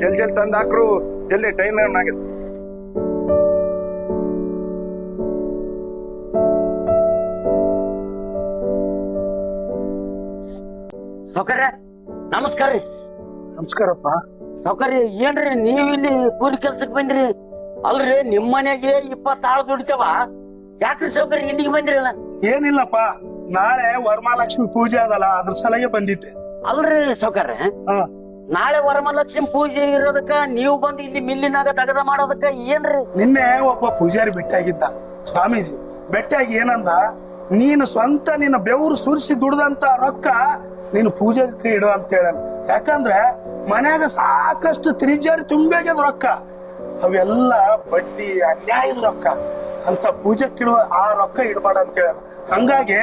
ಜಲ್ದಿ ತಂದು ಹಾಕ್ರು, ಜಲ್ದಿ ಟೈಮ್ ಏನಾಗಿದೆ. ಸೌಕರ್ಯ ನಮಸ್ಕಾರ ರೀ. ನಮಸ್ಕಾರಪ್ಪ. ಸೌಕರ್ಯ ಏನ್ರಿ ನೀವ್ ಇಲ್ಲಿ ಕೂಲಿ ಕೆಲ್ಸಕ್ ಬಂದ್ರಿ? ಅಲ್ರಿ ನಿಮ್ ಮನೆಗೆ 20 ಆಳು ದುಡಿತಾವ, ಯಾಕ್ರಿ ಸೌಕರ್ಯ ಇಲ್ಲಿಗೆ ಬಂದ್ರಲ್ಲ? ಏನಿಲ್ಲಪ್ಪ, ನಾಳೆ ವರಮಹಾಲಕ್ಷ್ಮಿ ಪೂಜೆ ಅದಲ್ಲ, ಅದ್ರ ಸಲಗೆ ಬಂದಿದ್ದೆ. ಅಲ್ರಿ ಸೌಕರ್ಯ, ನಾಳೆ ವರಮಹಾಲಕ್ಷ್ಮಿ ಪೂಜೆ ಇರೋದಕ್ಕ ನೀವು ಬಂದು ಇಲ್ಲಿ ಮಿಲ್ಲಿನಾಗ ತಗದ ಮಾಡೋದಕ್ಕ ಏನ್ರಿ? ನಿನ್ನೆ ಒಬ್ಬ ಪೂಜಾರಿ ಭೇಟಿಯಾಗಿದ್ದ, ಸ್ವಾಮೀಜಿ ಭೇಟಿಯಾಗಿ ಏನಂದ, ನೀನು ಸ್ವಂತ ನಿನ್ನ ಬೆವರು ಸುರಿಸಿ ದುಡ್ದಂತ ರೊಕ್ಕ ನೀನು ಪೂಜೆಗೆ ಇಡು ಅಂತ ಹೇಳ. ಯಾಕಂದ್ರೆ ಮನ್ಯಾಗ ಸಾಕಷ್ಟು ತ್ರಿಜಾರಿ ತುಂಬ್ಯಾಗ್ಯದ ರೊಕ್ಕ, ಅವೆಲ್ಲ ಬಡ್ಡಿ ಅನ್ಯಾಯದ ರೊಕ್ಕ ಅಂತ ಪೂಜೆಗೆ ಇಡುವ ಆ ರೊಕ್ಕ ಇಡಬೇಡ ಅಂತ ಹೇಳ. ಹಂಗಾಗಿ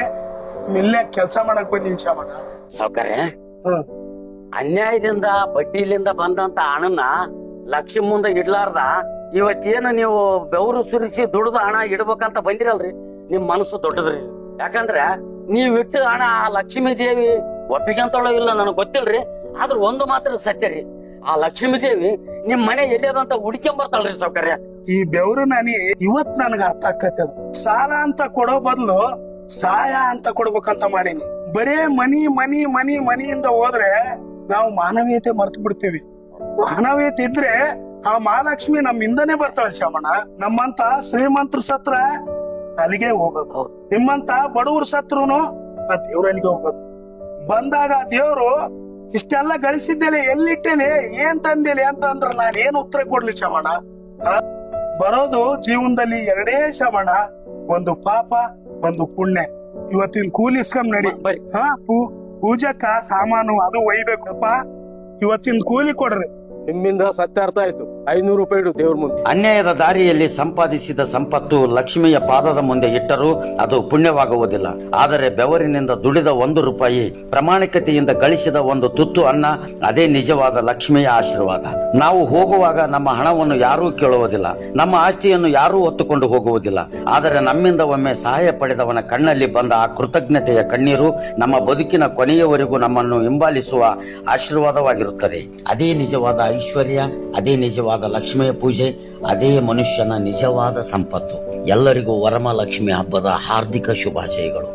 ಮಿಲ್ಯಾಗ ಕೆಲ್ಸ ಮಾಡಕ್ ಬಂದಿನಿ ಚಾಮಣ್ಣ. ಸೌಕರ್ಯ, ಅನ್ಯಾಯದಿಂದ ಬಡ್ಡಿಲಿಂದ ಬಂದಂತ ಹಣನ ಲಕ್ಷ್ಮಿ ಮುಂದೆ ಇಡ್ಲಾರ್ದ ಇವತ್ತೇನು ನೀವು ಬೆವರು ಸುರಿಸಿ ದುಡ್ದು ಹಣ ಇಡ್ಬೇಕಂತ ಬಂದಿರಲ್ರಿ, ನಿಮ್ ಮನಸ್ಸು ದೊಡ್ಡದ್ರಿ. ಯಾಕಂದ್ರ ನೀವ್ ಇಟ್ಟು ಹಣ ಆ ಲಕ್ಷ್ಮೀ ದೇವಿ ಒಪ್ಪಿಗೆಂತಳೋ ಇಲ್ಲ ನನಗ್ ಗೊತ್ತಿಲ್ರಿ, ಆದ್ರ ಒಂದು ಮಾತ್ರ ಸತ್ಯ ರೀ, ಆ ಲಕ್ಷ್ಮೀ ದೇವಿ ನಿಮ್ ಮನೆ ಎಲ್ಲಿಯದಂತ ಹುಡ್ಕೊಂಬರ್ತಾಳ್ರಿ ಸೌಕರ್ಯ. ಈ ಬೆವರು ನಾನಿ ಇವತ್ ನನಗ ಅರ್ಥ ಆಕತ್ತದ. ಸಾಲ ಅಂತ ಕೊಡೋ ಬದ್ಲು ಸಹಾಯ ಅಂತ ಕೊಡ್ಬೇಕಂತ ಮಾಡೀನಿ. ಬರೇ ಮನಿ ಮನಿ ಮನಿ ಮನಿಯಿಂದ ಹೋದ್ರೆ ನಾವು ಮಾನವೀಯತೆ ಮರ್ತು ಬಿಡ್ತೀವಿ. ಮಾನವೀಯತೆ ಇದ್ರೆ ಆ ಮಹಾಲಕ್ಷ್ಮಿ ನಮ್ಮಿಂದನೇ ಬರ್ತಾಳೆ ಚಾಮಣ್ಣ. ನಮ್ಮಂತ ಶ್ರೀಮಂತರ ಸತ್ರ ಅಲ್ಲಿಗೆ ಹೋಗೋದು, ನಿಮ್ಮಂತ ಬಡವ್ರ ಸತ್ರುನು ಆ ದೇವ್ರ ಅಲ್ಲಿಗೆ ಹೋಗೋದು. ಬಂದಾಗ ದೇವ್ರು ಇಷ್ಟೆಲ್ಲ ಗಳಿಸಿದ್ದೇನೆ, ಎಲ್ಲಿಟ್ಟೇನೆ, ಏನ್ ತಂದೇನೆ ಅಂತ ಅಂದ್ರ ನಾನ್ ಏನ್ ಉತ್ತರ ಕೊಡ್ಲಿ ಚಾಮಣ್ಣ? ಬರೋದು ಜೀವನದಲ್ಲಿ ಎರಡೇ ಚಾಮಣ್ಣ, ಒಂದು ಪಾಪ ಒಂದು ಪುಣ್ಯ. ಇವತ್ತಿನ ಕೂಲಿ ಇಸ್ಕೊಂಡ್ ನಡಿ. ಪೂಜಕ್ಕ ಸಾಮಾನು ಅದು ಒಯ್ಬೇಕಪ್ಪ, ಇವತ್ತಿನ ಕೂಲಿ ಕೊಡ್ರಿ. ನಿಮ್ಮಿಂದ ಸತ್ಯಾರ್ಥ ಆಯ್ತು. 500 ರೂಪಾಯಿ ಇಡು ದೇವ್ರ ಮುಂದೆ. ಅನ್ಯಾಯದ ದಾರಿಯಲ್ಲಿ ಸಂಪಾದಿಸಿದ ಸಂಪತ್ತು ಲಕ್ಷ್ಮಿಯ ಪಾದದ ಮುಂದೆ ಇಟ್ಟರೂ ಅದು ಪುಣ್ಯವಾಗುವುದಿಲ್ಲ. ಆದರೆ ಬೆವರಿನಿಂದ ದುಡಿದ 1 ರೂಪಾಯಿ, ಪ್ರಾಮಾಣಿಕತೆಯಿಂದ ಗಳಿಸಿದ ಒಂದು ತುತ್ತು ಅನ್ನ, ಅದೇ ನಿಜವಾದ ಲಕ್ಷ್ಮಿಯ ಆಶೀರ್ವಾದ. ನಾವು ಹೋಗುವಾಗ ನಮ್ಮ ಹಣವನ್ನು ಯಾರೂ ಕೇಳುವುದಿಲ್ಲ, ನಮ್ಮ ಆಸ್ತಿಯನ್ನು ಯಾರೂ ಹೊತ್ತುಕೊಂಡು ಹೋಗುವುದಿಲ್ಲ. ಆದರೆ ನಮ್ಮಿಂದ ಒಮ್ಮೆ ಸಹಾಯ ಪಡೆದವನ ಕಣ್ಣಲ್ಲಿ ಬಂದ ಆ ಕೃತಜ್ಞತೆಯ ಕಣ್ಣೀರು ನಮ್ಮ ಬದುಕಿನ ಕೊನೆಯವರೆಗೂ ನಮ್ಮನ್ನು ಹಿಂಬಾಲಿಸುವ ಆಶೀರ್ವಾದವಾಗಿರುತ್ತದೆ. ಅದೇ ನಿಜವಾದ ಐಶ್ವರ್ಯ, ಅದೇ ನಿಜವಾದ ಲಕ್ಷ್ಮಿಯ ಪೂಜೆ, ಅದೇ ಮನುಷ್ಯನ ನಿಜವಾದ ಸಂಪತ್ತು. ಎಲ್ಲರಿಗೂ ವರಮಹಾಲಕ್ಷ್ಮಿ ಹಬ್ಬದ ಹಾರ್ದಿಕ ಶುಭಾಶಯಗಳು.